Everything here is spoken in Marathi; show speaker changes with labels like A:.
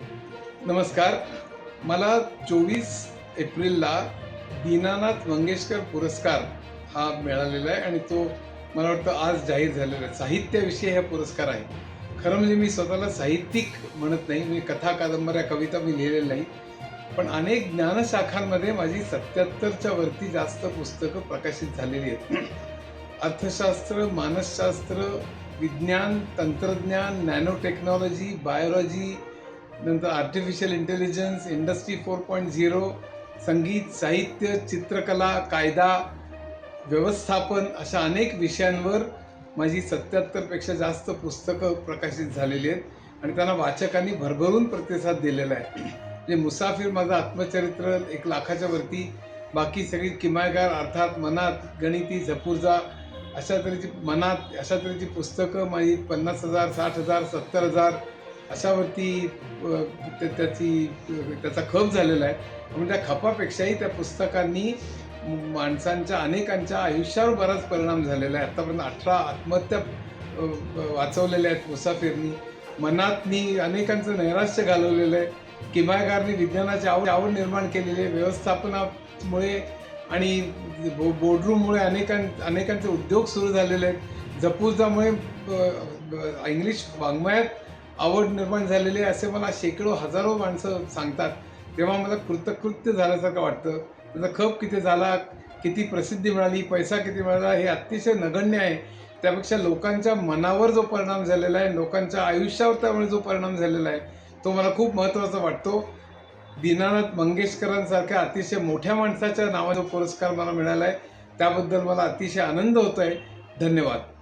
A: नमस्कार. मला 24 एप्रिलला दीनानाथ मंगेशकर पुरस्कार हा मिळालेला आहे आणि तो मला वाटतं आज जाहीर झालेला आहे. साहित्याविषयी हा पुरस्कार आहे. खरं म्हणजे मी स्वतःला साहित्यिक म्हणत नाही. मी कथा, कादंबऱ्या, कविता मी लिहिलेल्या नाही. पण अनेक ज्ञानशाखांमध्ये माझी 77च्या वरती जास्त पुस्तकं प्रकाशित झालेली आहेत. अर्थशास्त्र, मानसशास्त्र, विज्ञान, तंत्रज्ञान, नॅनो टेक्नॉलॉजी, बायोलॉजी, नंतर आर्टिफिशियल इंटेलिजन्स, इंडस्ट्री 4.0, संगीत, साहित्य, चित्रकला, कायदा, व्यवस्थापन अशा अनेक विषयांवर माझी 77पेक्षा जास्त पुस्तकं प्रकाशित झालेली आहेत आणि त्यांना वाचकांनी भरभरून प्रतिसाद दिलेला आहे. म्हणजे मुसाफिर माझं आत्मचरित्र 1,00,000च्या वरती, बाकी सगळी किमयागार अर्थात मनात, गणिती, झपूर्झा अशा तऱ्हेची पुस्तकं माझी 50,000, 60,000, 70,000 अशावरती त्याचा खप झालेला आहे. म्हणून त्या खपापेक्षाही त्या पुस्तकांनी अनेकांच्या आयुष्यावर बराच परिणाम झालेला आहे. आत्तापर्यंत 18 आत्महत्या वाचवलेल्या आहेत मुसाफिरनी. मनातनी अनेकांचं नैराश्य घालवलेलं आहे. किमयागारनी विज्ञानाची आवड निर्माण केलेली आहे. व्यवस्थापनामुळे आणि बोर्डरूममुळे अनेकांचे उद्योग सुरू झालेले आहेत. झपूर्झामुळे इंग्लिश वाङ्मयात आवड निर्माण झालेली आहे असे मला शेकडो हजारो माणसं सांगतात. तेव्हा मला कृतकृत्य झाल्यासारखं वाटतं. त्याचा खप किती झाला, किती प्रसिद्धी मिळाली, पैसा किती मिळाला हे अतिशय नगण्य आहे. त्यापेक्षा लोकांच्या मनावर जो परिणाम झालेला आहे, लोकांच्या आयुष्यावर त्यामुळे जो परिणाम झालेला आहे तो मला खूप महत्त्वाचा वाटतो. दीनानाथ मंगेशकरांसारख्या अतिशय मोठ्या माणसाच्या नावाचा पुरस्कार मला मिळाला आहे त्याबद्दल मला अतिशय आनंद होतो आहे. धन्यवाद.